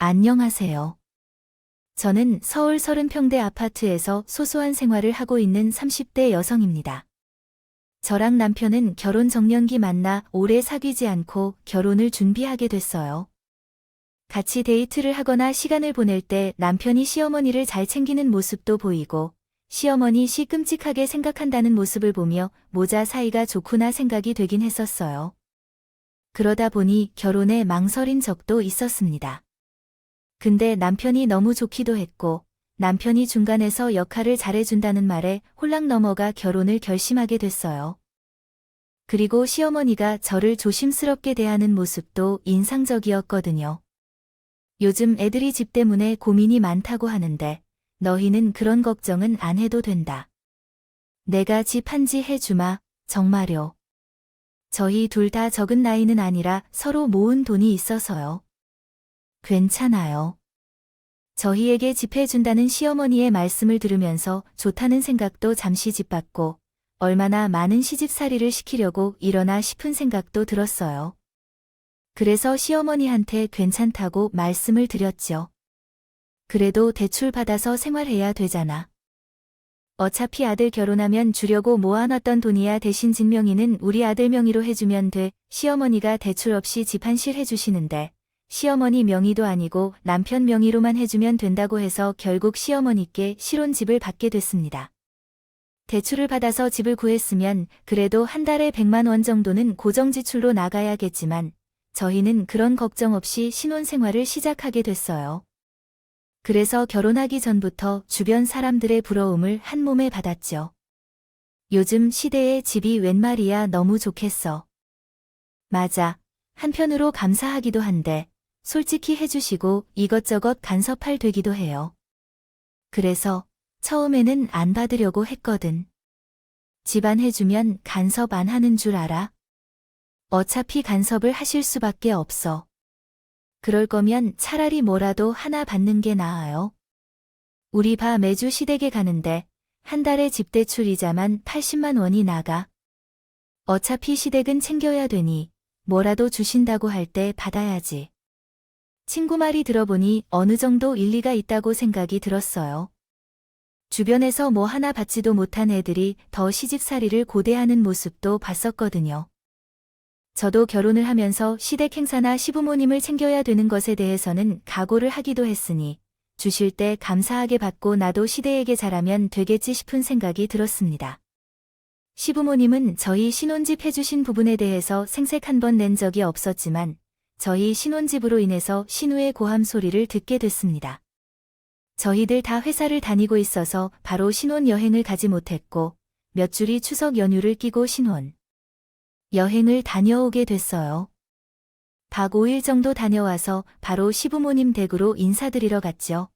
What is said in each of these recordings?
안녕하세요. 저는 서울 30평대 아파트에서 소소한 생활을 하고 있는 30대 여성입니다. 저랑 남편은 결혼 정년기 만나 오래 사귀지 않고 결혼을 준비하게 됐어요. 같이 데이트를 하거나 시간을 보낼 때 남편이 시어머니를 잘 챙기는 모습도 보이고 시어머니 시 끔찍하게 생각한다는 모습을 보며 모자 사이가 좋구나 생각이 되긴 했었어요. 그러다 보니 결혼에 망설인 적도 있었습니다. 근데 남편이 너무 좋기도 했고 남편이 중간에서 역할을 잘해준다는 말에 홀랑 넘어가 결혼을 결심하게 됐어요. 그리고 시어머니가 저를 조심스럽게 대하는 모습도 인상적이었거든요. 요즘 애들이 집 때문에 고민이 많다고 하는데 너희는 그런 걱정은 안 해도 된다. 내가 집 한 지 해주마, 정말요. 저희 둘 다 적은 나이는 아니라 서로 모은 돈이 있어서요. 괜찮아요. 저희에게 집 해준다는 시어머니의 말씀을 들으면서 좋다는 생각도 잠시 짓밟고 얼마나 많은 시집살이를 시키려고 이러나 싶은 생각도 들었어요. 그래서 시어머니한테 괜찮다고 말씀을 드렸죠. 그래도 대출 받아서 생활해야 되잖아. 어차피 아들 결혼하면 주려고 모아놨던 돈이야. 대신 증명인은 우리 아들 명의로 해주면 돼. 시어머니가 대출 없이 집 한 실 해주시는데 시어머니 명의도 아니고 남편 명의로만 해주면 된다고 해서 결국 시어머니께 실혼집을 받게 됐습니다. 대출을 받아서 집을 구했으면 그래도 한 달에 100만 원 정도는 고정지출로 나가야겠지만 저희는 그런 걱정 없이 신혼생활을 시작하게 됐어요. 그래서 결혼하기 전부터 주변 사람들의 부러움을 한 몸에 받았죠. 요즘 시대에 집이 웬 말이야, 너무 좋겠어. 맞아. 한편으로 감사하기도 한데 솔직히 해주시고 이것저것 간섭할 되기도 해요. 그래서 처음에는 안 받으려고 했거든. 집 안 해주면 간섭 안 하는 줄 알아? 어차피 간섭을 하실 수밖에 없어. 그럴 거면 차라리 뭐라도 하나 받는 게 나아요. 우리 바 매주 시댁에 가는데 한 달에 집대출 이자만 80만 원이 나가. 어차피 시댁은 챙겨야 되니 뭐라도 주신다고 할 때 받아야지. 친구 말이 들어보니 어느 정도 일리가 있다고 생각이 들었어요. 주변에서 뭐 하나 받지도 못한 애들이 더 시집살이를 고대하는 모습도 봤었거든요. 저도 결혼을 하면서 시댁 행사나 시부모님을 챙겨야 되는 것에 대해서는 각오를 하기도 했으니 주실 때 감사하게 받고 나도 시댁에게 잘하면 되겠지 싶은 생각이 들었습니다. 시부모님은 저희 신혼집 해주신 부분에 대해서 생색 한 번 낸 적이 없었지만 저희 신혼집으로 인해서 신우의 고함 소리를 듣게 됐습니다. 저희들 다 회사를 다니고 있어서 바로 신혼여행을 가지 못했고 몇 줄이 추석 연휴를 끼고 신혼 여행을 다녀오게 됐어요. 박 5일 정도 다녀와서 바로 시부모님 댁으로 인사드리러 갔죠.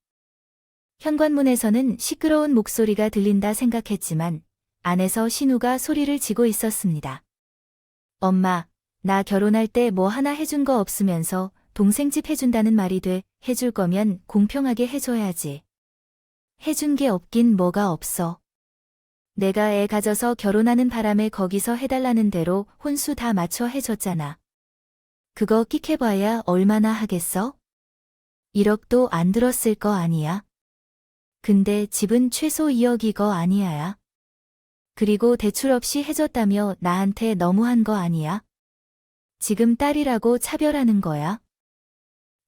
현관문에서는 시끄러운 목소리가 들린다 생각했지만 안에서 신우가 소리를 지고 있었습니다. 엄마, 나 결혼할 때 뭐 하나 해준 거 없으면서 동생 집 해준다는 말이 돼. 해줄 거면 공평하게 해줘야지. 해준 게 없긴 뭐가 없어. 내가 애 가져서 결혼하는 바람에 거기서 해달라는 대로 혼수 다 맞춰 해줬잖아. 그거 끽해봐야 얼마나 하겠어? 1억도 안 들었을 거 아니야? 근데 집은 최소 2억이거 아니야야. 그리고 대출 없이 해줬다며 나한테 너무한 거 아니야? 지금 딸이라고 차별하는 거야?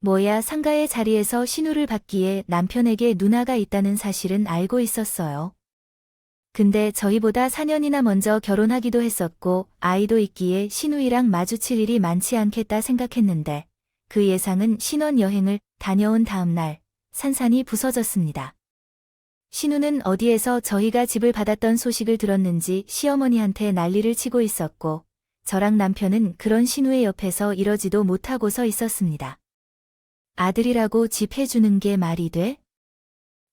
뭐야, 상가의 자리에서 신우를 받기에 남편에게 누나가 있다는 사실은 알고 있었어요. 근데 저희보다 4년이나 먼저 결혼하기도 했었고 아이도 있기에 신우이랑 마주칠 일이 많지 않겠다 생각했는데 그 예상은 신혼여행을 다녀온 다음 날 산산이 부서졌습니다. 신우는 어디에서 저희가 집을 받았던 소식을 들었는지 시어머니한테 난리를 치고 있었고 저랑 남편은 그런 신우의 옆에서 이러지도 못하고 서 있었습니다. 아들이라고 집 해주는 게 말이 돼?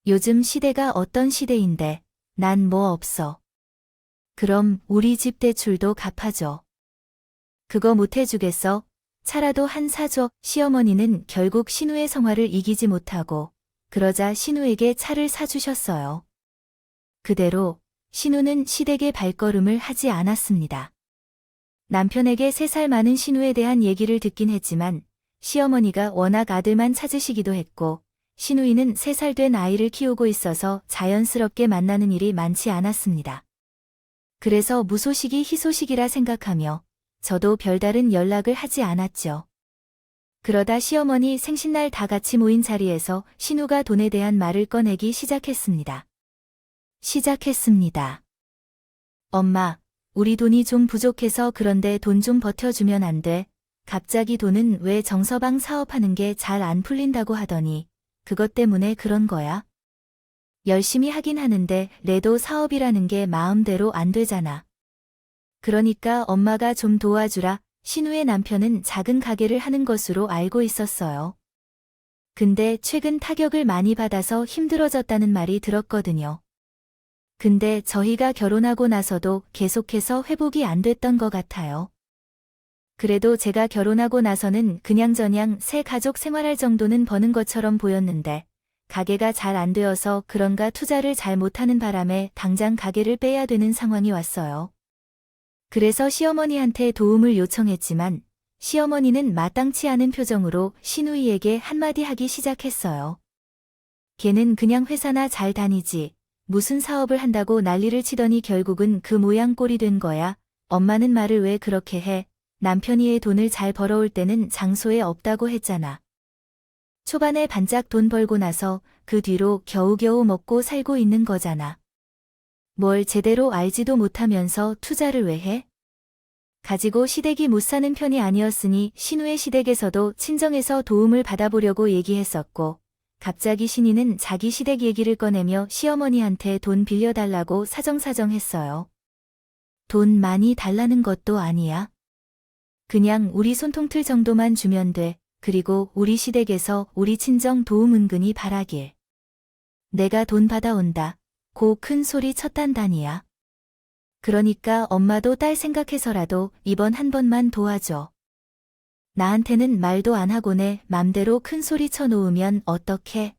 요즘 시대가 어떤 시대인데 난 뭐 없어. 그럼 우리 집 대출도 갚아줘. 그거 못 해주겠어? 차라도 한 사줘. 시어머니는 결국 신우의 성화를 이기지 못하고 그러자 신우에게 차를 사주셨어요. 그대로 신우는 시댁의 발걸음을 하지 않았습니다. 남편에게 3살 많은 신우에 대한 얘기를 듣긴 했지만 시어머니가 워낙 아들만 찾으시기도 했고, 신우이는 3살 된 아이를 키우고 있어서 자연스럽게 만나는 일이 많지 않았습니다. 그래서 무소식이 희소식이라 생각하며 저도 별다른 연락을 하지 않았죠. 그러다 시어머니 생신날 다 같이 모인 자리에서 신우가 돈에 대한 말을 꺼내기 시작했습니다. 엄마, 우리 돈이 좀 부족해서 그런데 돈 좀 버텨주면 안 돼? 갑자기 돈은 왜 정서방 사업하는 게 잘 안 풀린다고 하더니 그것 때문에 그런 거야? 열심히 하긴 하는데 내도 사업이라는 게 마음대로 안 되잖아. 그러니까 엄마가 좀 도와주라. 신우의 남편은 작은 가게를 하는 것으로 알고 있었어요. 근데 최근 타격을 많이 받아서 힘들어졌다는 말이 들었거든요. 근데 저희가 결혼하고 나서도 계속해서 회복이 안 됐던 것 같아요. 그래도 제가 결혼하고 나서는 그냥저냥 새 가족 생활할 정도는 버는 것처럼 보였는데 가게가 잘 안 되어서 그런가 투자를 잘 못하는 바람에 당장 가게를 빼야 되는 상황이 왔어요. 그래서 시어머니한테 도움을 요청했지만 시어머니는 마땅치 않은 표정으로 신우이에게 한마디 하기 시작했어요. 걔는 그냥 회사나 잘 다니지. 무슨 사업을 한다고 난리를 치더니 결국은 그 모양 꼴이 된 거야. 엄마는 말을 왜 그렇게 해? 남편이 애 돈을 잘 벌어올 때는 장소에 없다고 했잖아. 초반에 반짝 돈 벌고 나서 그 뒤로 겨우겨우 먹고 살고 있는 거잖아. 뭘 제대로 알지도 못하면서 투자를 왜 해? 가지고 시댁이 못 사는 편이 아니었으니 신우의 시댁에서도 친정에서 도움을 받아보려고 얘기했었고 갑자기 신이는 자기 시댁 얘기를 꺼내며 시어머니한테 돈 빌려달라고 사정사정했어요. 돈 많이 달라는 것도 아니야. 그냥 우리 손통틀 정도만 주면 돼. 그리고 우리 시댁에서 우리 친정 도움 은근히 바라길. 내가 돈 받아온다. 고 큰 소리 쳤단다니야. 그러니까 엄마도 딸 생각해서라도 이번 한 번만 도와줘. 나한테는 말도 안 하고내 맘대로 큰 소리 쳐놓으면 어떡해?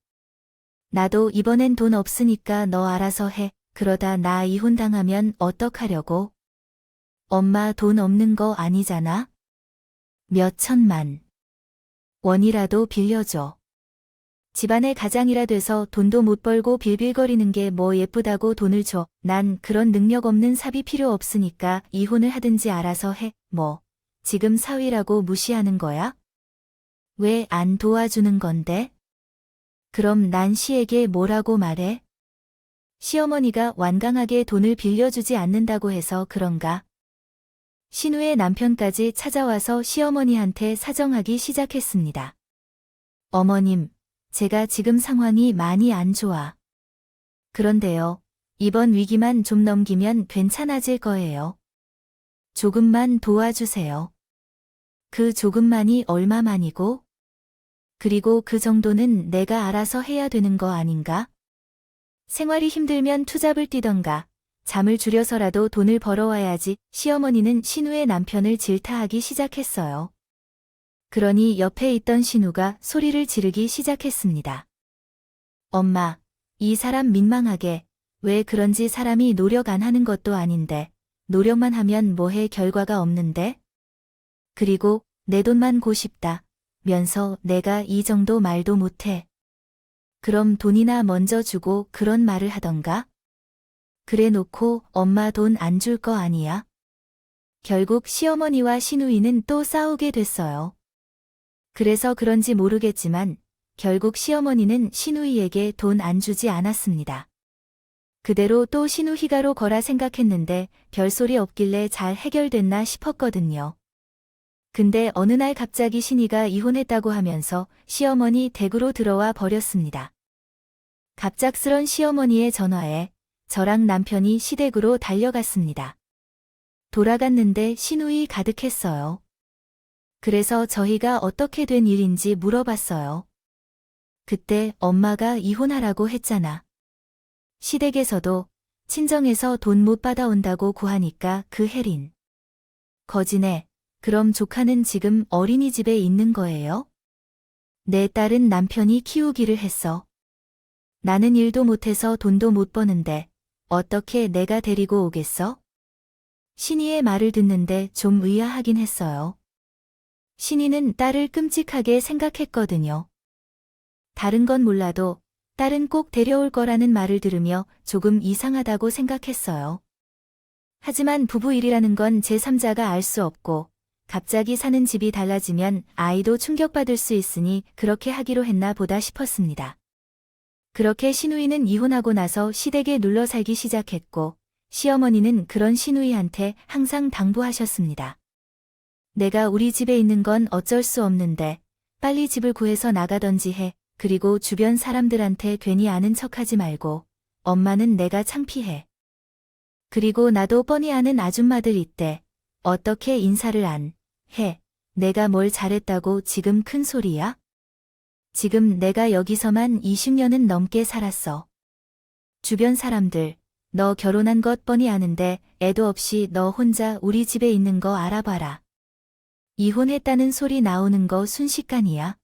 나도 이번엔 돈 없으니까 너 알아서 해. 그러다 나 이혼당하면 어떡하려고? 엄마 돈 없는 거 아니잖아? 몇 천만 원이라도 빌려줘. 집안의 가장이라 돼서 돈도 못 벌고 빌빌거리는 게 뭐 예쁘다고 돈을 줘. 난 그런 능력 없는 삽이 필요 없으니까 이혼을 하든지 알아서 해. 뭐, 지금 사위라고 무시하는 거야? 왜 안 도와주는 건데? 그럼 난 시에게 뭐라고 말해? 시어머니가 완강하게 돈을 빌려주지 않는다고 해서 그런가? 신우의 남편까지 찾아와서 시어머니한테 사정하기 시작했습니다. 어머님, 제가 지금 상황이 많이 안 좋아. 그런데요, 이번 위기만 좀 넘기면 괜찮아질 거예요. 조금만 도와주세요. 그 조금만이 얼마만이고? 그리고 그 정도는 내가 알아서 해야 되는 거 아닌가? 생활이 힘들면 투잡을 뛰던가, 잠을 줄여서라도 돈을 벌어와야지. 시어머니는 신우의 남편을 질타하기 시작했어요. 그러니 옆에 있던 신우가 소리를 지르기 시작했습니다. 엄마, 이 사람 민망하게, 왜 그런지 사람이 노력 안 하는 것도 아닌데, 노력만 하면 뭐해 결과가 없는데? 그리고 내 돈만 고싶다 면서 내가 이 정도 말도 못해. 그럼 돈이나 먼저 주고 그런 말을 하던가? 그래 놓고 엄마 돈 안 줄 거 아니야? 결국 시어머니와 신우이는 또 싸우게 됐어요. 그래서 그런지 모르겠지만 결국 시어머니는 신우이에게 돈 안 주지 않았습니다. 그대로 또 신우희가로 거라 생각했는데 별소리 없길래 잘 해결됐나 싶었거든요. 근데 어느 날 갑자기 신이가 이혼했다고 하면서 시어머니 댁으로 들어와 버렸습니다. 갑작스런 시어머니의 전화에 저랑 남편이 시댁으로 달려갔습니다. 돌아갔는데 신우이 가득했어요. 그래서 저희가 어떻게 된 일인지 물어봤어요. 그때 엄마가 이혼하라고 했잖아. 시댁에서도 친정에서 돈 못 받아온다고 구하니까 그 혜린. 거지네. 그럼 조카는 지금 어린이집에 있는 거예요? 내 딸은 남편이 키우기를 했어. 나는 일도 못해서 돈도 못 버는데 어떻게 내가 데리고 오겠어? 신이의 말을 듣는데 좀 의아하긴 했어요. 신우이는 딸을 끔찍하게 생각했거든요. 다른 건 몰라도 딸은 꼭 데려올 거라는 말을 들으며 조금 이상하다고 생각했어요. 하지만 부부 일이라는 건 제3자가 알 수 없고 갑자기 사는 집이 달라지면 아이도 충격받을 수 있으니 그렇게 하기로 했나 보다 싶었습니다. 그렇게 신우이는 이혼하고 나서 시댁에 눌러 살기 시작했고 시어머니는 그런 신우이한테 항상 당부하셨습니다. 내가 우리 집에 있는 건 어쩔 수 없는데 빨리 집을 구해서 나가던지 해. 그리고 주변 사람들한테 괜히 아는 척하지 말고 엄마는 내가 창피해. 그리고 나도 뻔히 아는 아줌마들 있대. 어떻게 인사를 안 해? 내가 뭘 잘했다고 지금 큰 소리야? 지금 내가 여기서만 20년은 넘게 살았어. 주변 사람들, 너 결혼한 것 뻔히 아는데 애도 없이 너 혼자 우리 집에 있는 거 알아봐라. 이혼했다는 소리 나오는 거 순식간이야.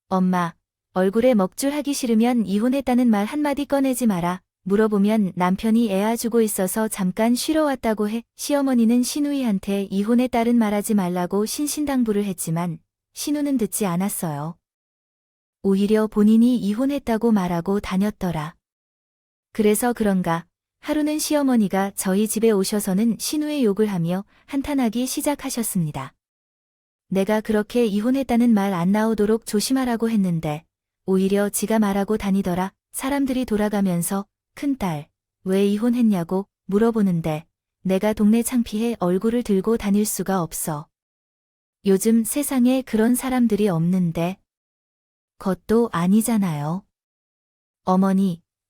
엄마, 얼굴에 먹줄 하기 싫으면 이혼했다는 말 한마디 꺼내지 마라. 물어보면 남편이 애 아주고 있어서 잠깐 쉬러 왔다고 해. 시어머니는 신우이한테 이혼에 따른 말하지 말라고 신신당부를 했지만 신우는 듣지 않았어요. 오히려 본인이 이혼했다고 말하고 다녔더라. 그래서 그런가 하루는 시어머니가 저희 집에 오셔서는 신우의 욕을 하며 한탄하기 시작하셨습니다. 내가 그렇게 이혼했다는 말 안 나오도록 조심하라고 했는데 오히려 지가 말하고 다니더라. 사람들이 돌아가면서 큰딸, 왜 이혼했냐고 물어보는데 내가 동네 창피해 얼굴을 들고 다닐 수가 없어. 요즘 세상에 그런 사람들이 없는데. 것도 아니잖아요.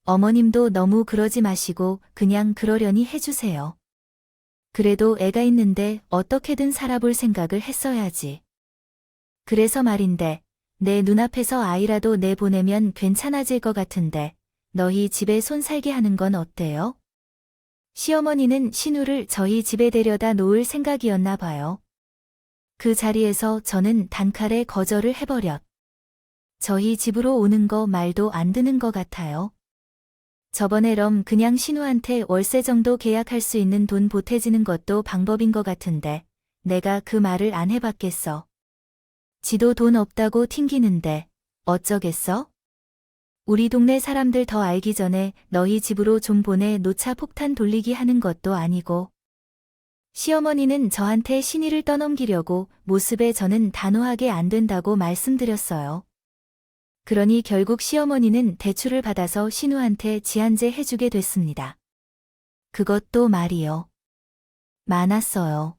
어머님도 너무 그러지 마시고 그냥 그러려니 해주세요. 그래도 애가 있는데 어떻게든 살아볼 생각을 했어야지. 그래서 말인데 내 눈앞에서 아이라도 내보내면 괜찮아질 것 같은데 너희 집에 손 살게 하는 건 어때요? 시어머니는 신우를 저희 집에 데려다 놓을 생각이었나 봐요. 그 자리에서 저는 단칼에 거절을 해버렸. 저희 집으로 오는 거 말도 안 드는 것 같아요. 저번에 그냥 신우한테 월세 정도 계약할 수 있는 돈 보태지는 것도 방법인 것 같은데 내가 그 말을 안 해봤겠어. 지도 돈 없다고 튕기는데 어쩌겠어? 우리 동네 사람들 더 알기 전에 너희 집으로 좀 보내 놓자 폭탄 돌리기 하는 것도 아니고. 시어머니는 저한테 신의를 떠넘기려고 모습에 저는 단호하게 안 된다고 말씀드렸어요. 그러니 결국 시어머니는 대출을 받아서 신우한테 지한제 해주게 됐습니다. 그것도 말이요. 많았어요.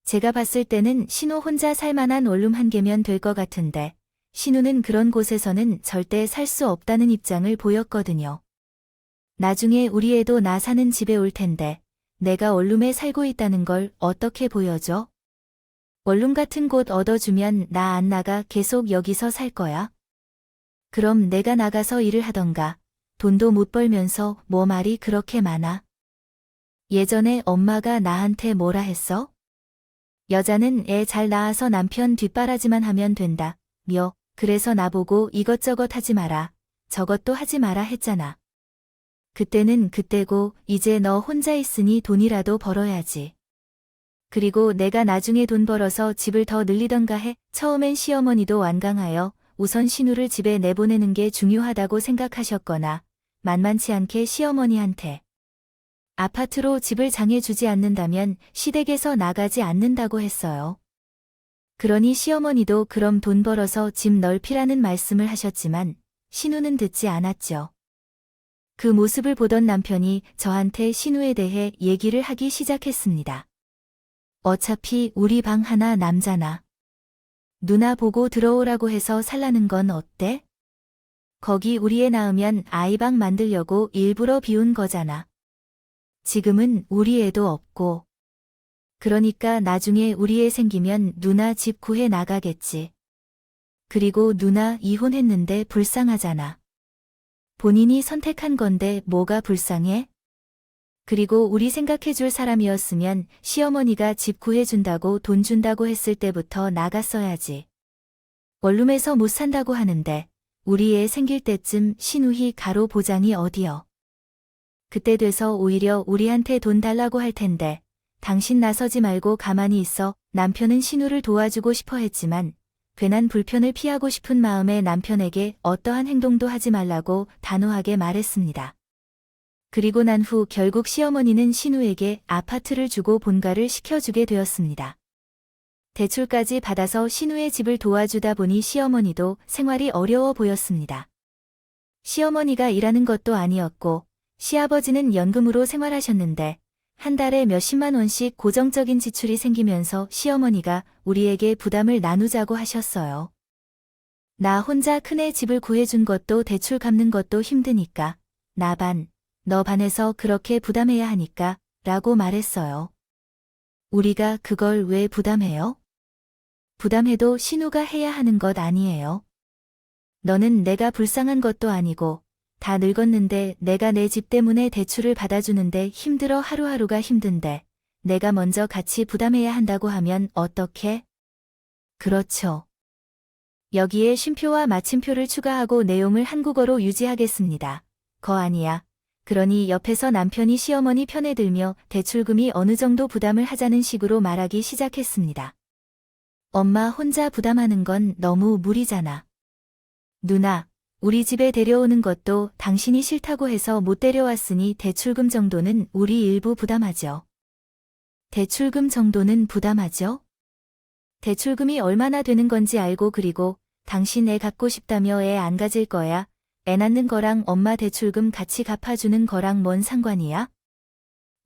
제가 봤을 때는 신우 혼자 살만한 원룸 한 개면 될 것 같은데 신우는 그런 곳에서는 절대 살 수 없다는 입장을 보였거든요. 나중에 우리 애도 나 사는 집에 올 텐데 내가 원룸에 살고 있다는 걸 어떻게 보여줘? 원룸 같은 곳 얻어주면 나 안 나가 계속 여기서 살 거야? 그럼 내가 나가서 일을 하던가. 돈도 못 벌면서 뭐 말이 그렇게 많아? 예전에 엄마가 나한테 뭐라 했어? 여자는 애 잘 낳아서 남편 뒷바라지만 하면 된다. 그래서 나보고 이것저것 하지 마라. 저것도 하지 마라 했잖아. 그때는 그때고 이제 너 혼자 있으니 돈이라도 벌어야지. 그리고 내가 나중에 돈 벌어서 집을 더 늘리던가 해. 처음엔 시어머니도 완강하여 우선 신우를 집에 내보내는 게 중요하다고 생각하셨거나 만만치 않게 시어머니한테 아파트로 집을 장해주지 않는다면 시댁에서 나가지 않는다고 했어요. 그러니 시어머니도 그럼 돈 벌어서 집 넓히라는 말씀을 하셨지만 신우는 듣지 않았죠. 그 모습을 보던 남편이 저한테 신우에 대해 얘기를 하기 시작했습니다. 어차피 우리 방 하나 남잖아. 누나 보고 들어오라고 해서 살라는 건 어때? 거기 우리 애 낳으면 아이방 만들려고 일부러 비운 거잖아. 지금은 우리 애도 없고. 그러니까 나중에 우리 애 생기면 누나 집 구해 나가겠지. 그리고 누나 이혼했는데 불쌍하잖아. 본인이 선택한 건데 뭐가 불쌍해? 그리고 우리 생각해줄 사람이었으면 시어머니가 집 구해준다고 돈 준다고 했을 때부터 나갔어야지. 원룸에서 못 산다고 하는데 우리 애 생길 때쯤 신우희 가로 보장이 어디여. 그때 돼서 오히려 우리한테 돈 달라고 할 텐데 당신 나서지 말고 가만히 있어. 남편은 신우를 도와주고 싶어 했지만 괜한 불편을 피하고 싶은 마음에 남편에게 어떠한 행동도 하지 말라고 단호하게 말했습니다. 그리고 난 후 결국 시어머니는 신우에게 아파트를 주고 본가를 시켜주게 되었습니다. 대출까지 받아서 신우의 집을 도와주다 보니 시어머니도 생활이 어려워 보였습니다. 시어머니가 일하는 것도 아니었고 시아버지는 연금으로 생활하셨는데 한 달에 몇십만 원씩 고정적인 지출이 생기면서 시어머니가 우리에게 부담을 나누자고 하셨어요. 나 혼자 큰애 집을 구해준 것도 대출 갚는 것도 힘드니까 나 반, 너 반에서 그렇게 부담해야 하니까 라고 말했어요. 우리가 그걸 왜 부담해요? 부담해도 신우가 해야 하는 것 아니에요. 너는 내가 불쌍한 것도 아니고 다 늙었는데 내가 내 집 때문에 대출을 받아주는데 힘들어 하루하루가 힘든데 내가 먼저 같이 부담해야 한다고 하면 어떡해? 그렇죠. 여기에 쉼표와 마침표를 추가하고 내용을 한국어로 유지하겠습니다. 거 아니야. 그러니 옆에서 남편이 시어머니 편에 들며 대출금이 어느 정도 부담을 하자는 식으로 말하기 시작했습니다. 엄마 혼자 부담하는 건 너무 무리잖아. 누나, 우리 집에 데려오는 것도 당신이 싫다고 해서 못 데려왔으니 대출금 정도는 우리 일부 부담하죠. 대출금 정도는 부담하죠? 대출금이 얼마나 되는 건지 알고 그리고 당신 애 갖고 싶다며 애 안 가질 거야. 애 낳는 거랑 엄마 대출금 같이 갚아주는 거랑 뭔 상관이야?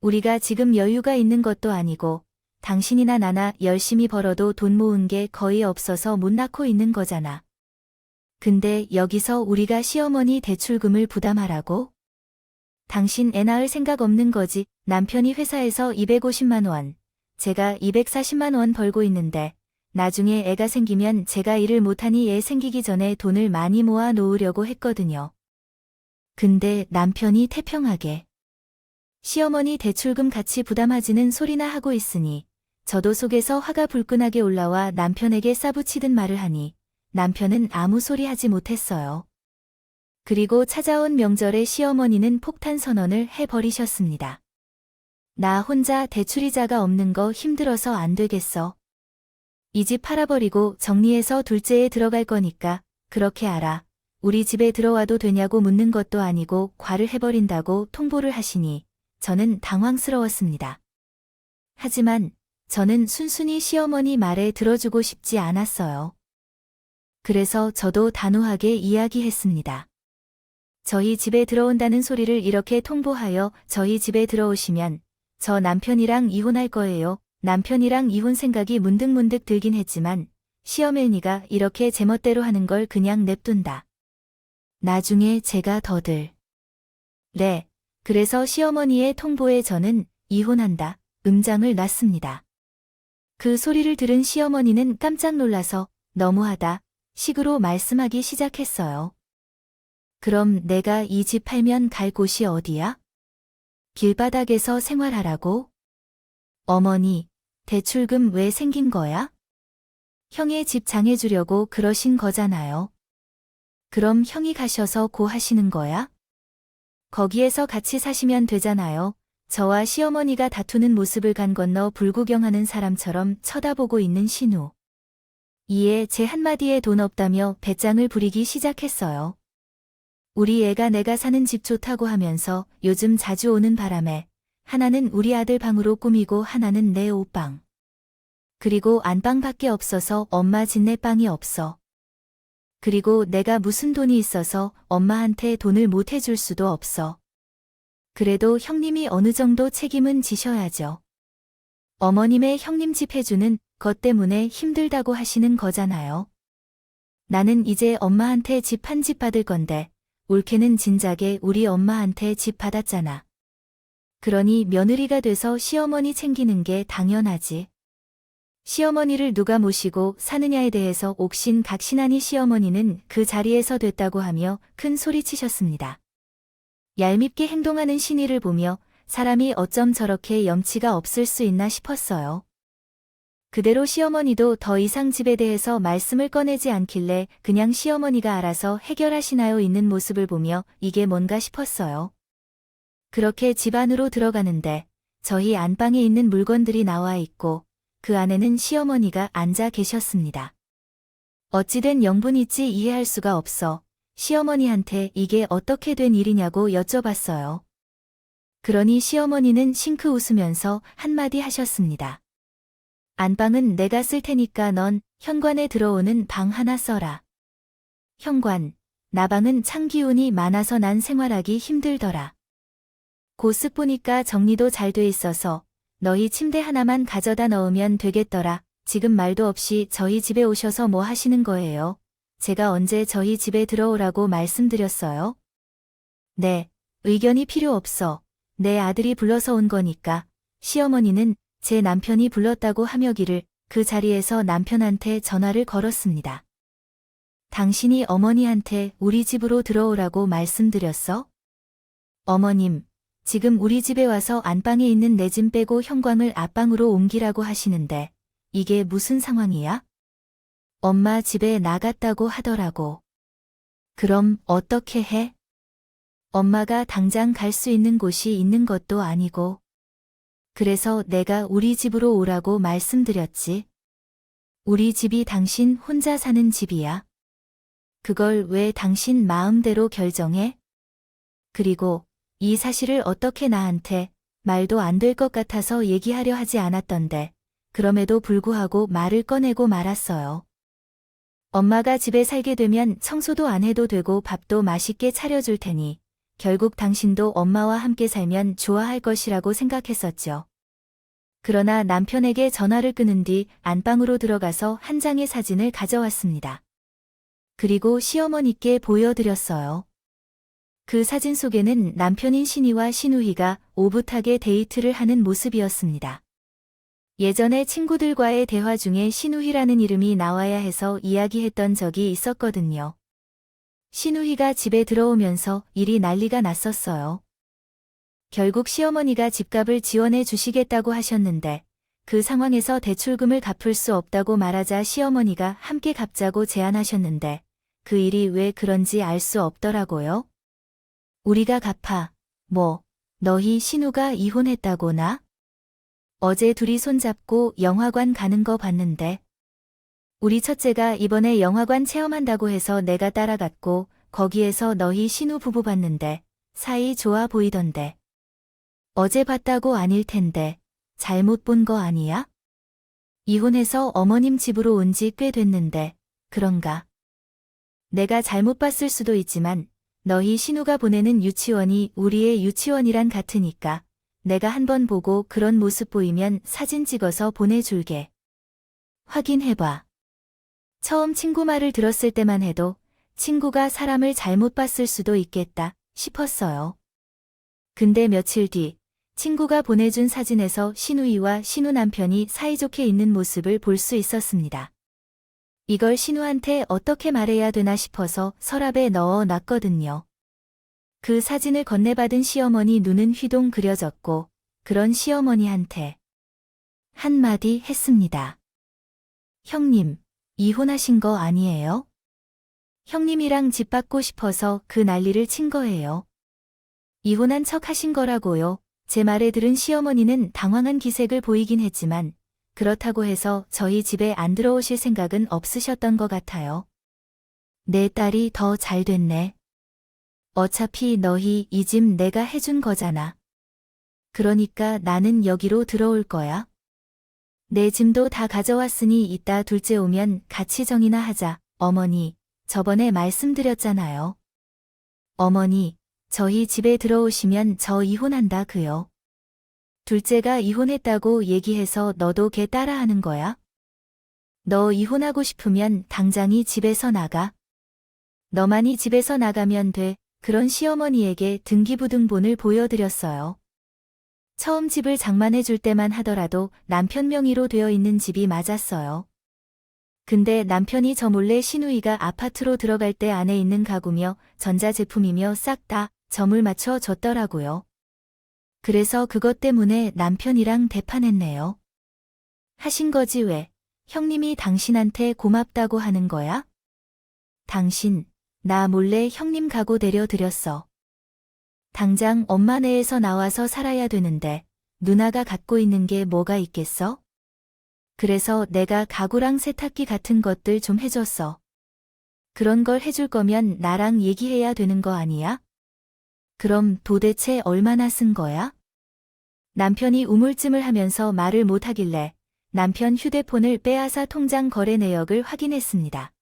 우리가 지금 여유가 있는 것도 아니고 당신이나 나나 열심히 벌어도 돈 모은 게 거의 없어서 못 낳고 있는 거잖아. 근데 여기서 우리가 시어머니 대출금을 부담하라고? 당신 애 낳을 생각 없는 거지. 남편이 회사에서 250만 원, 제가 240만 원 벌고 있는데 나중에 애가 생기면 제가 일을 못하니 애 생기기 전에 돈을 많이 모아 놓으려고 했거든요. 근데 남편이 태평하게 시어머니 대출금 같이 부담하지는 소리나 하고 있으니 저도 속에서 화가 불끈하게 올라와 남편에게 싸붙이듯 말을 하니 남편은 아무 소리 하지 못했어요. 그리고 찾아온 명절에 시어머니는 폭탄 선언을 해버리셨습니다. 나 혼자 대출이자가 없는 거 힘들어서 안 되겠어. 이 집 팔아버리고 정리해서 둘째에 들어갈 거니까 그렇게 알아. 우리 집에 들어와도 되냐고 묻는 것도 아니고 과를 해버린다고 통보를 하시니 저는 당황스러웠습니다. 하지만 저는 순순히 시어머니 말에 들어주고 싶지 않았어요. 그래서 저도 단호하게 이야기했습니다. 저희 집에 들어온다는 소리를 이렇게 통보하여 저희 집에 들어오시면 저 남편이랑 이혼할 거예요. 남편이랑 이혼 생각이 문득문득 들긴 했지만 시어머니가 이렇게 제멋대로 하는 걸 그냥 냅둔다. 나중에 제가 더들. 네, 그래서 시어머니의 통보에 저는 이혼한다 음장을 놨습니다. 그 소리를 들은 시어머니는 깜짝 놀라서 너무하다 식으로 말씀하기 시작했어요. 그럼 내가 이 집 팔면 갈 곳이 어디야? 길바닥에서 생활하라고? 어머니, 대출금 왜 생긴 거야? 형의 집 장해주려고 그러신 거잖아요. 그럼 형이 가셔서 고 하시는 거야? 거기에서 같이 사시면 되잖아요. 저와 시어머니가 다투는 모습을 간 건너 불구경하는 사람처럼 쳐다보고 있는 신우. 이에 제 한마디에 돈 없다며 배짱을 부리기 시작했어요. 우리 애가 내가 사는 집 좋다고 하면서 요즘 자주 오는 바람에 하나는 우리 아들 방으로 꾸미고 하나는 내 옷방. 그리고 안방밖에 없어서 엄마 진내방이 없어. 그리고 내가 무슨 돈이 있어서 엄마한테 돈을 못 해줄 수도 없어. 그래도 형님이 어느 정도 책임은 지셔야죠. 어머님의 형님 집 해주는 것 때문에 힘들다고 하시는 거잖아요. 나는 이제 엄마한테 집 한 집 받을 건데 올케는 진작에 우리 엄마한테 집 받았잖아. 그러니 며느리가 돼서 시어머니 챙기는 게 당연하지. 시어머니를 누가 모시고 사느냐에 대해서 옥신 각신하니 시어머니는 그 자리에서 됐다고 하며 큰 소리치셨습니다. 얄밉게 행동하는 신이를 보며 사람이 어쩜 저렇게 염치가 없을 수 있나 싶었어요. 그대로 시어머니도 더 이상 집에 대해서 말씀을 꺼내지 않길래 그냥 시어머니가 알아서 해결하시나요 있는 모습을 보며 이게 뭔가 싶었어요. 그렇게 집 안으로 들어가는데 저희 안방에 있는 물건들이 나와 있고 그 안에는 시어머니가 앉아 계셨습니다. 어찌된 영분인지 이해할 수가 없어 시어머니한테 이게 어떻게 된 일이냐고 여쭤봤어요. 그러니 시어머니는 싱크 웃으면서 한마디 하셨습니다. 안방은 내가 쓸 테니까 넌 현관에 들어오는 방 하나 써라. 현관, 나방은 창기운이 많아서 난 생활하기 힘들더라. 고쓱 보니까 정리도 잘 돼 있어서 너희 침대 하나만 가져다 넣으면 되겠더라. 지금 말도 없이 저희 집에 오셔서 뭐 하시는 거예요? 제가 언제 저희 집에 들어오라고 말씀드렸어요? 네, 의견이 필요 없어. 내 아들이 불러서 온 거니까. 시어머니는 제 남편이 불렀다고 하며기를 그 자리에서 남편한테 전화를 걸었습니다. 당신이 어머니한테 우리 집으로 들어오라고 말씀드렸어? 어머님, 지금 우리 집에 와서 안방에 있는 내 짐 빼고 현관을 앞방으로 옮기라고 하시는데 이게 무슨 상황이야? 엄마 집에 나갔다고 하더라고. 그럼 어떻게 해? 엄마가 당장 갈 수 있는 곳이 있는 것도 아니고. 그래서 내가 우리 집으로 오라고 말씀드렸지. 우리 집이 당신 혼자 사는 집이야. 그걸 왜 당신 마음대로 결정해? 그리고 이 사실을 어떻게 나한테 말도 안 될 것 같아서 얘기하려 하지 않았던데 그럼에도 불구하고 말을 꺼내고 말았어요. 엄마가 집에 살게 되면 청소도 안 해도 되고 밥도 맛있게 차려줄 테니 결국 당신도 엄마와 함께 살면 좋아할 것이라고 생각했었죠. 그러나 남편에게 전화를 끊은 뒤 안방으로 들어가서 한 장의 사진을 가져왔습니다. 그리고 시어머니께 보여드렸어요. 그 사진 속에는 남편인 신희와 신우희가 오붓하게 데이트를 하는 모습이었습니다. 예전에 친구들과의 대화 중에 신우희라는 이름이 나와야 해서 이야기했던 적이 있었거든요. 신우희가 집에 들어오면서 일이 난리가 났었어요. 결국 시어머니가 집값을 지원해 주시겠다고 하셨는데 그 상황에서 대출금을 갚을 수 없다고 말하자 시어머니가 함께 갚자고 제안하셨는데 그 일이 왜 그런지 알 수 없더라고요. 우리가 갚아. 뭐, 너희 신우가 이혼했다고나? 어제 둘이 손잡고 영화관 가는 거 봤는데. 우리 첫째가 이번에 영화관 체험한다고 해서 내가 따라갔고 거기에서 너희 신우 부부 봤는데 사이 좋아 보이던데. 어제 봤다고 아닐 텐데 잘못 본 거 아니야? 이혼해서 어머님 집으로 온 지 꽤 됐는데 그런가? 내가 잘못 봤을 수도 있지만 너희 신우가 보내는 유치원이 우리의 유치원이란 같으니까 내가 한번 보고 그런 모습 보이면 사진 찍어서 보내줄게. 확인해봐. 처음 친구 말을 들었을 때만 해도 친구가 사람을 잘못 봤을 수도 있겠다 싶었어요. 근데 며칠 뒤 친구가 보내준 사진에서 신우이와 신우 남편이 사이좋게 있는 모습을 볼 수 있었습니다. 이걸 신우한테 어떻게 말해야 되나 싶어서 서랍에 넣어 놨거든요. 그 사진을 건네받은 시어머니 눈은 휘동 그려졌고 그런 시어머니한테 한마디 했습니다. 형님, 이혼하신 거 아니에요? 형님이랑 집 받고 싶어서 그 난리를 친 거예요. 이혼한 척 하신 거라고요. 제 말에 들은 시어머니는 당황한 기색을 보이긴 했지만 그렇다고 해서 저희 집에 안 들어오실 생각은 없으셨던 것 같아요. 내 딸이 더 잘 됐네. 어차피 너희 이 집 내가 해준 거잖아. 그러니까 나는 여기로 들어올 거야. 내 짐도 다 가져왔으니 이따 둘째 오면 같이 정이나 하자. 어머니, 저번에 말씀드렸잖아요. 어머니, 저희 집에 들어오시면 저 이혼한다 그요. 둘째가 이혼했다고 얘기해서 너도 걔 따라하는 거야? 너 이혼하고 싶으면 당장이 집에서 나가. 너만이 집에서 나가면 돼. 그런 시어머니에게 등기부등본을 보여드렸어요. 처음 집을 장만해 줄 때만 하더라도 남편 명의로 되어 있는 집이 맞았어요. 근데 남편이 저 몰래 신우이가 아파트로 들어갈 때 안에 있는 가구며 전자제품이며 싹 다 점을 맞춰 줬더라고요. 그래서 그것 때문에 남편이랑 대판했네요. 하신 거지 왜? 형님이 당신한테 고맙다고 하는 거야? 당신, 나 몰래 형님 가구 데려드렸어. 당장 엄마 내에서 나와서 살아야 되는데 누나가 갖고 있는 게 뭐가 있겠어? 그래서 내가 가구랑 세탁기 같은 것들 좀 해줬어. 그런 걸 해줄 거면 나랑 얘기해야 되는 거 아니야? 그럼 도대체 얼마나 쓴 거야? 남편이 우물찜을 하면서 말을 못하길래 남편 휴대폰을 빼앗아 통장 거래 내역을 확인했습니다.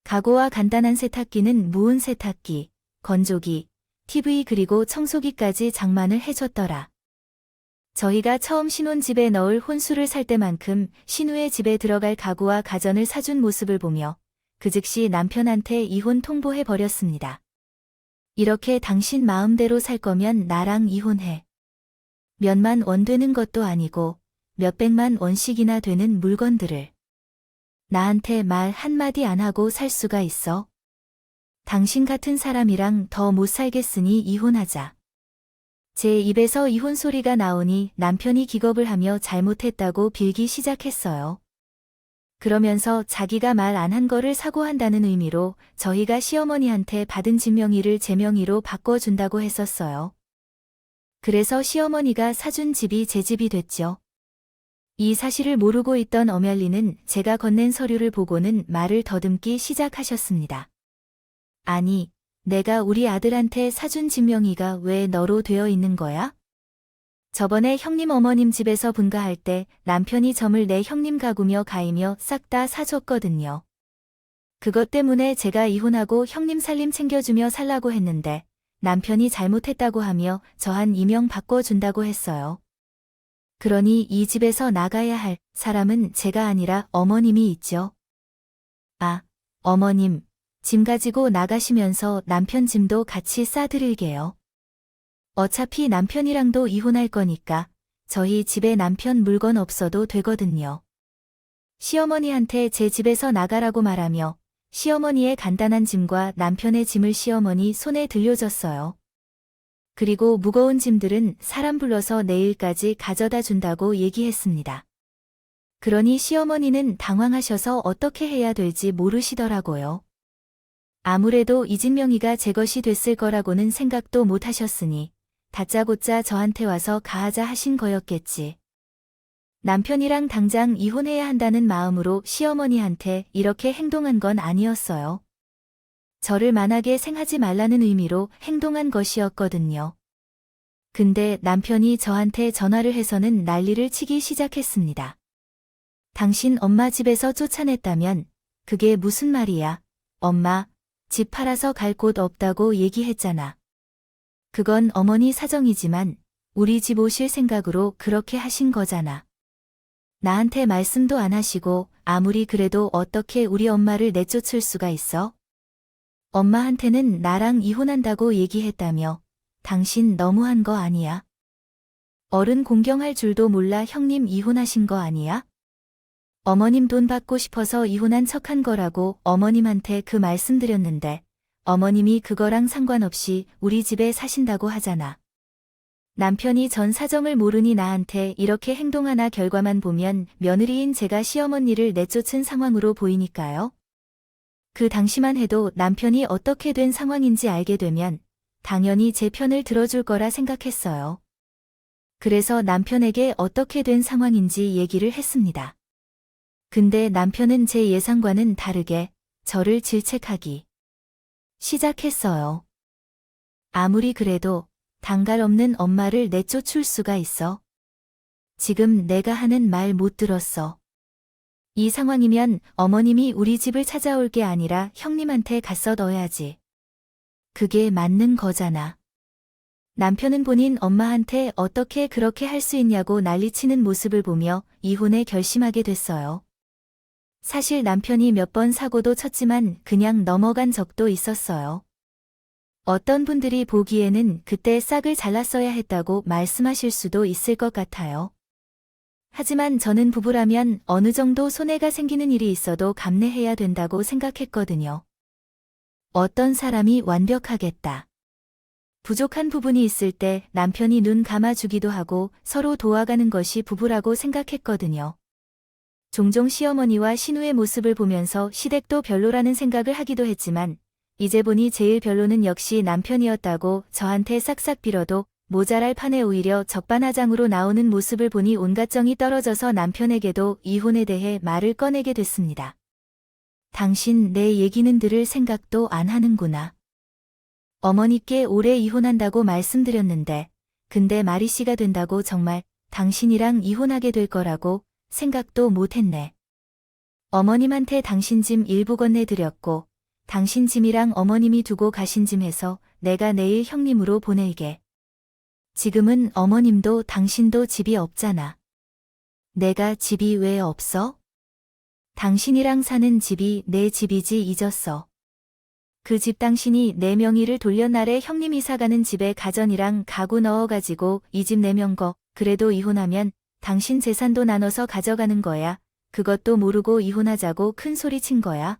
가구와 간단한 세탁기는 무은 세탁기, 건조기, TV 그리고 청소기까지 장만을 해줬더라. 저희가 처음 신혼집에 넣을 혼수를 살 때만큼 신우의 집에 들어갈 가구와 가전을 사준 모습을 보며 그 즉시 남편한테 이혼 통보해버렸습니다. 이렇게 당신 마음대로 살 거면 나랑 이혼해. 몇만 원 되는 것도 아니고 몇백만 원씩이나 되는 물건들을 나한테 말 한마디 안 하고 살 수가 있어? 당신 같은 사람이랑 더 못 살겠으니 이혼하자. 제 입에서 이혼 소리가 나오니 남편이 기겁을 하며 잘못했다고 빌기 시작했어요. 그러면서 자기가 말 안 한 거를 사과한다는 의미로 저희가 시어머니한테 받은 집명의를 제 명의로 바꿔준다고 했었어요. 그래서 시어머니가 사준 집이 제 집이 됐죠. 이 사실을 모르고 있던 엄열리는 제가 건넨 서류를 보고는 말을 더듬기 시작하셨습니다. 아니, 내가 우리 아들한테 사준 집명의가 왜 너로 되어 있는 거야? 저번에 형님 어머님 집에서 분가할 때 남편이 점을 내 형님 가구며 가이며 싹 다 사줬거든요. 그것 때문에 제가 이혼하고 형님 살림 챙겨주며 살라고 했는데 남편이 잘못했다고 하며 저한 이명 바꿔준다고 했어요. 그러니 이 집에서 나가야 할 사람은 제가 아니라 어머님이 있죠. 아, 어머님, 짐 가지고 나가시면서 남편 짐도 같이 싸드릴게요. 어차피 남편이랑도 이혼할 거니까 저희 집에 남편 물건 없어도 되거든요. 시어머니한테 제 집에서 나가라고 말하며 시어머니의 간단한 짐과 남편의 짐을 시어머니 손에 들려줬어요. 그리고 무거운 짐들은 사람 불러서 내일까지 가져다 준다고 얘기했습니다. 그러니 시어머니는 당황하셔서 어떻게 해야 될지 모르시더라고요. 아무래도 이 집명의가 제 것이 됐을 거라고는 생각도 못 하셨으니 다짜고짜 저한테 와서 가하자 하신 거였겠지. 남편이랑 당장 이혼해야 한다는 마음으로 시어머니한테 이렇게 행동한 건 아니었어요. 저를 만하게 생하지 말라는 의미로 행동한 것이었거든요. 근데 남편이 저한테 전화를 해서는 난리를 치기 시작했습니다. 당신 엄마 집에서 쫓아냈다면 그게 무슨 말이야? 엄마, 집 팔아서 갈 곳 없다고 얘기했잖아. 그건 어머니 사정이지만 우리 집 오실 생각으로 그렇게 하신 거잖아. 나한테 말씀도 안 하시고 아무리 그래도 어떻게 우리 엄마를 내쫓을 수가 있어? 엄마한테는 나랑 이혼한다고 얘기했다며 당신 너무한 거 아니야? 어른 공경할 줄도 몰라 형님 이혼하신 거 아니야? 어머님 돈 받고 싶어서 이혼한 척한 거라고 어머님한테 그 말씀드렸는데 어머님이 그거랑 상관없이 우리 집에 사신다고 하잖아. 남편이 전 사정을 모르니 나한테 이렇게 행동하나 결과만 보면 며느리인 제가 시어머니를 내쫓은 상황으로 보이니까요. 그 당시만 해도 남편이 어떻게 된 상황인지 알게 되면 당연히 제 편을 들어줄 거라 생각했어요. 그래서 남편에게 어떻게 된 상황인지 얘기를 했습니다. 근데 남편은 제 예상과는 다르게 저를 질책하기 시작했어요. 아무리 그래도 단갈 없는 엄마를 내쫓을 수가 있어. 지금 내가 하는 말 못 들었어. 이 상황이면 어머님이 우리 집을 찾아올 게 아니라 형님한테 갔어 넣어야지. 그게 맞는 거잖아. 남편은 본인 엄마한테 어떻게 그렇게 할 수 있냐고 난리치는 모습을 보며 이혼에 결심하게 됐어요. 사실 남편이 몇 번 사고도 쳤지만 그냥 넘어간 적도 있었어요. 어떤 분들이 보기에는 그때 싹을 잘랐어야 했다고 말씀하실 수도 있을 것 같아요. 하지만 저는 부부라면 어느 정도 손해가 생기는 일이 있어도 감내해야 된다고 생각했거든요. 어떤 사람이 완벽하겠다. 부족한 부분이 있을 때 남편이 눈 감아주기도 하고 서로 도와가는 것이 부부라고 생각했거든요. 종종 시어머니와 신우의 모습을 보면서 시댁도 별로라는 생각을 하기도 했지만 이제 보니 제일 별로는 역시 남편이었다고 저한테 싹싹 빌어도 모자랄 판에 오히려 적반하장으로 나오는 모습을 보니 온갖 정이 떨어져서 남편에게도 이혼에 대해 말을 꺼내게 됐습니다. 당신 내 얘기는 들을 생각도 안 하는구나. 어머니께 올해 이혼한다고 말씀드렸는데, 근데 마리 씨가 된다고 정말 당신이랑 이혼하게 될 거라고 생각도 못했네. 어머님한테 당신 짐 일부 건네드렸고, 당신 짐이랑 어머님이 두고 가신 짐 해서 내가 내일 형님으로 보낼게. 지금은 어머님도 당신도 집이 없잖아. 내가 집이 왜 없어? 당신이랑 사는 집이 내 집이지 잊었어. 그 집 당신이 내 명의를 돌려날에 형님 이사 가는 집에 가전이랑 가구 넣어가지고 이 집 내면 거, 그래도 이혼하면 당신 재산도 나눠서 가져가는 거야. 그것도 모르고 이혼하자고 큰 소리 친 거야.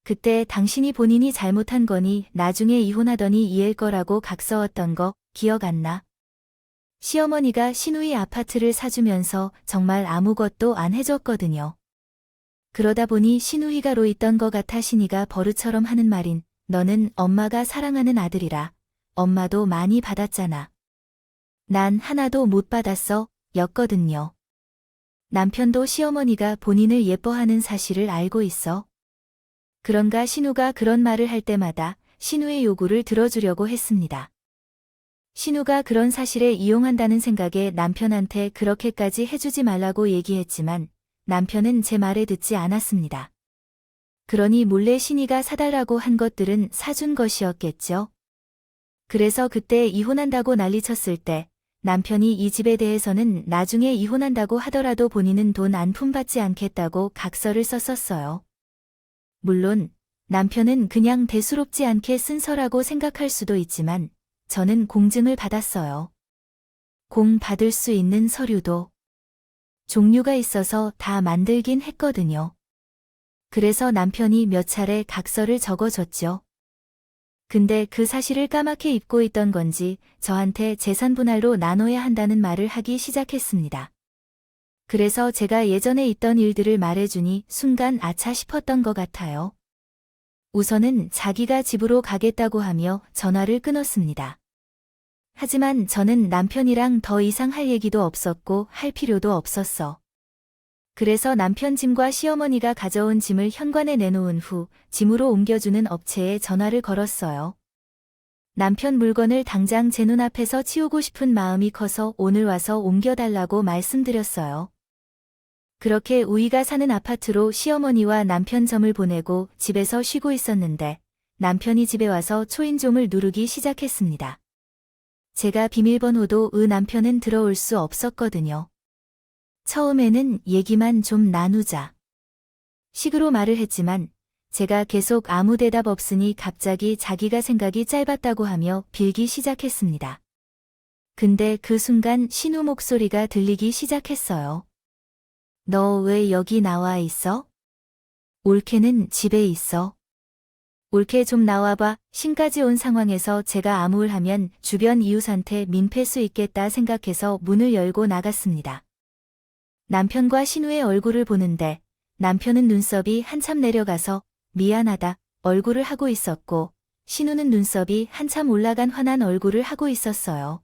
그때 당신이 본인이 잘못한 거니 나중에 이혼하더니 이해할 거라고 각서웠던 거 기억 안 나? 시어머니가 신우이 아파트를 사주면서 정말 아무것도 안 해줬거든요. 그러다 보니 신우이가 로 있던 것 같아 신이가 버릇처럼 하는 말인 너는 엄마가 사랑하는 아들이라 엄마도 많이 받았잖아. 난 하나도 못 받았어 였거든요. 남편도 시어머니가 본인을 예뻐하는 사실을 알고 있어. 그런가 신우가 그런 말을 할 때마다 신우의 요구를 들어주려고 했습니다. 신우가 그런 사실에 이용한다는 생각에 남편한테 그렇게까지 해주지 말라고 얘기했지만 남편은 제 말에 듣지 않았습니다. 그러니 몰래 신이가 사달라고 한 것들은 사준 것이었겠죠. 그래서 그때 이혼한다고 난리쳤을 때 남편이 이 집에 대해서는 나중에 이혼한다고 하더라도 본인은 돈 한 푼 받지 않겠다고 각서를 썼었어요. 물론 남편은 그냥 대수롭지 않게 쓴 서라고 생각할 수도 있지만 저는 공증을 받았어요. 공 받을 수 있는 서류도 종류가 있어서 다 만들긴 했거든요. 그래서 남편이 몇 차례 각서를 적어줬죠. 근데 그 사실을 까맣게 잊고 있던 건지 저한테 재산 분할로 나눠야 한다는 말을 하기 시작했습니다. 그래서 제가 예전에 있던 일들을 말해주니 순간 아차 싶었던 것 같아요. 우선은 자기가 집으로 가겠다고 하며 전화를 끊었습니다. 하지만 저는 남편이랑 더 이상 할 얘기도 없었고 할 필요도 없었어. 그래서 남편 짐과 시어머니가 가져온 짐을 현관에 내놓은 후 짐으로 옮겨주는 업체에 전화를 걸었어요. 남편 물건을 당장 제 눈앞에서 치우고 싶은 마음이 커서 오늘 와서 옮겨달라고 말씀드렸어요. 그렇게 우이가 사는 아파트로 시어머니와 남편 점을 보내고 집에서 쉬고 있었는데 남편이 집에 와서 초인종을 누르기 시작했습니다. 제가 비밀번호도 남편은 들어올 수 없었거든요. 처음에는 얘기만 좀 나누자. 식으로 말을 했지만 제가 계속 아무 대답 없으니 갑자기 자기가 생각이 짧았다고 하며 빌기 시작했습니다. 근데 그 순간 신우 목소리가 들리기 시작했어요. 너 왜 여기 나와 있어? 올케는 집에 있어. 올케 좀 나와봐. 신까지 온 상황에서 제가 아무를 하면 주변 이웃한테 민폐 수 있겠다 생각해서 문을 열고 나갔습니다. 남편과 신우의 얼굴을 보는데 남편은 눈썹이 한참 내려가서 미안하다 얼굴을 하고 있었고 신우는 눈썹이 한참 올라간 환한 얼굴을 하고 있었어요.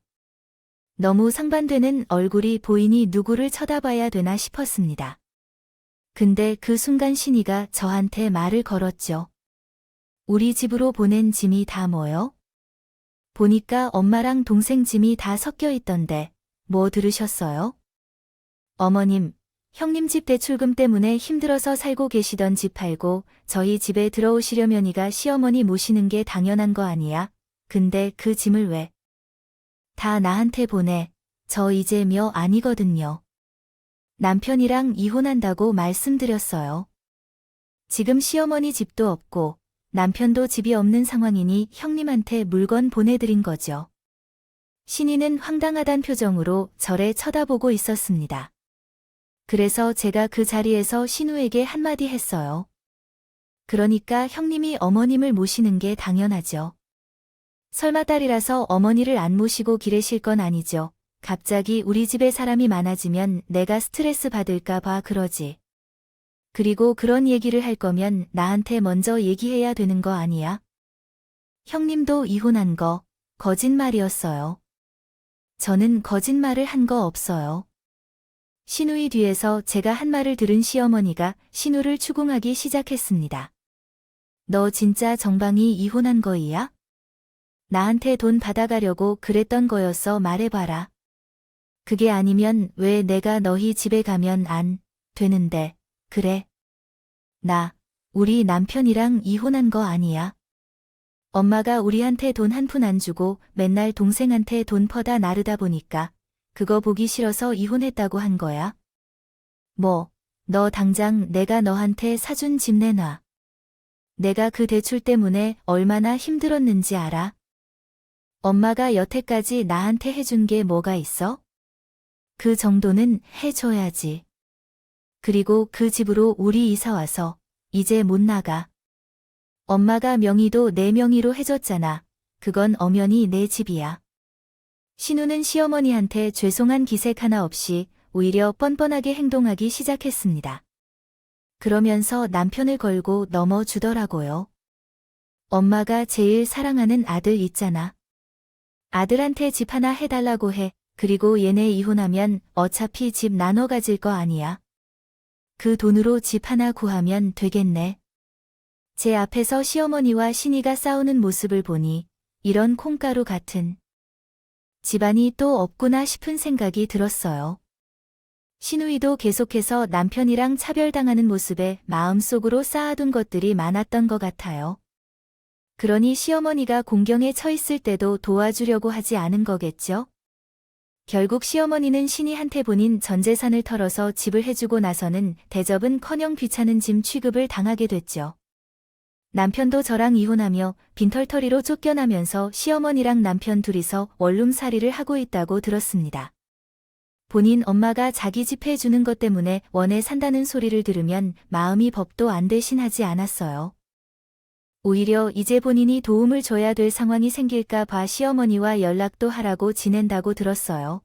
너무 상반되는 얼굴이 보이니 누구를 쳐다봐야 되나 싶었습니다. 근데 그 순간 신이가 저한테 말을 걸었죠. 우리 집으로 보낸 짐이 다 뭐요? 보니까 엄마랑 동생 짐이 다 섞여 있던데 뭐 들으셨어요? 어머님, 형님 집 대출금 때문에 힘들어서 살고 계시던 집 팔고 저희 집에 들어오시려면이가 시어머니 모시는 게 당연한 거 아니야? 근데 그 짐을 왜? 다 나한테 보내. 저 이제 며 아니거든요. 남편이랑 이혼한다고 말씀드렸어요. 지금 시어머니 집도 없고 남편도 집이 없는 상황이니 형님한테 물건 보내드린 거죠. 신이는 황당하단 표정으로 저를 쳐다보고 있었습니다. 그래서 제가 그 자리에서 신우에게 한마디 했어요. 그러니까 형님이 어머님을 모시는 게 당연하죠. 설마 딸이라서 어머니를 안 모시고 기르실 건 아니죠. 갑자기 우리 집에 사람이 많아지면 내가 스트레스 받을까 봐 그러지. 그리고 그런 얘기를 할 거면 나한테 먼저 얘기해야 되는 거 아니야? 형님도 이혼한 거 거짓말이었어요. 저는 거짓말을 한 거 없어요. 신우이 뒤에서 제가 한 말을 들은 시어머니가 신우를 추궁하기 시작했습니다. 너 진짜 정방이 이혼한 거이야? 나한테 돈 받아가려고 그랬던 거였어 말해봐라. 그게 아니면 왜 내가 너희 집에 가면 안 되는데, 그래? 우리 남편이랑 이혼한 거 아니야. 엄마가 우리한테 돈 한 푼 안 주고 맨날 동생한테 돈 퍼다 나르다 보니까 그거 보기 싫어서 이혼했다고 한 거야. 너 당장 내가 너한테 사준 집 내놔. 내가 그 대출 때문에 얼마나 힘들었는지 알아? 엄마가 여태까지 나한테 해준 게 뭐가 있어? 그 정도는 해줘야지. 그리고 그 집으로 우리 이사 와서 이제 못 나가. 엄마가 명의도 내 명의로 해줬잖아. 그건 엄연히 내 집이야. 신우는 시어머니한테 죄송한 기색 하나 없이 오히려 뻔뻔하게 행동하기 시작했습니다. 그러면서 남편을 걸고 넘어주더라고요. 엄마가 제일 사랑하는 아들 있잖아. 아들한테 집 하나 해달라고 해. 그리고 얘네 이혼하면 어차피 집 나눠 가질 거 아니야. 그 돈으로 집 하나 구하면 되겠네. 제 앞에서 시어머니와 신이가 싸우는 모습을 보니 이런 콩가루 같은 집안이 또 없구나 싶은 생각이 들었어요. 신우이도 계속해서 남편이랑 차별당하는 모습에 마음속으로 쌓아둔 것들이 많았던 것 같아요. 그러니 시어머니가 공경에 처했을 때도 도와주려고 하지 않은 거겠죠? 결국 시어머니는 신이한테 본인 전 재산을 털어서 집을 해주고 나서는 대접은커녕 귀찮은 짐 취급을 당하게 됐죠. 남편도 저랑 이혼하며 빈털터리로 쫓겨나면서 시어머니랑 남편 둘이서 원룸살이를 하고 있다고 들었습니다. 본인 엄마가 자기 집 해주는 것 때문에 원해 산다는 소리를 들으면 마음이 법도 안 대신하지 않았어요. 오히려 이제 본인이 도움을 줘야 될 상황이 생길까 봐 시어머니와 연락도 하라고 지낸다고 들었어요.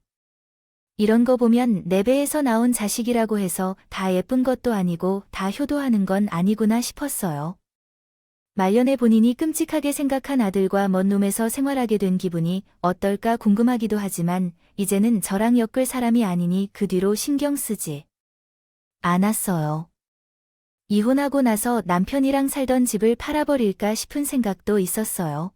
이런 거 보면 내 배에서 나온 자식이라고 해서 다 예쁜 것도 아니고 다 효도하는 건 아니구나 싶었어요. 말년에 본인이 끔찍하게 생각한 아들과 먼 놈에서 생활하게 된 기분이 어떨까 궁금하기도 하지만 이제는 저랑 엮을 사람이 아니니 그 뒤로 신경 쓰지 않았어요. 이혼하고 나서 남편이랑 살던 집을 팔아버릴까 싶은 생각도 있었어요.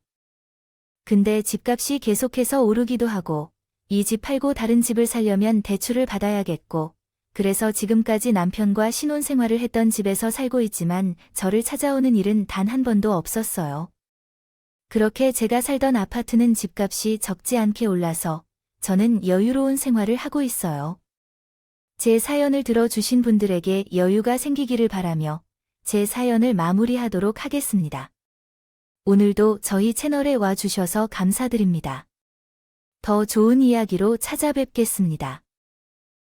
근데 집값이 계속해서 오르기도 하고 이 집 팔고 다른 집을 살려면 대출을 받아야겠고 그래서 지금까지 남편과 신혼생활을 했던 집에서 살고 있지만 저를 찾아오는 일은 단 한 번도 없었어요. 그렇게 제가 살던 아파트는 집값이 적지 않게 올라서 저는 여유로운 생활을 하고 있어요. 제 사연을 들어주신 분들에게 여유가 생기기를 바라며 제 사연을 마무리하도록 하겠습니다. 오늘도 저희 채널에 와주셔서 감사드립니다. 더 좋은 이야기로 찾아뵙겠습니다.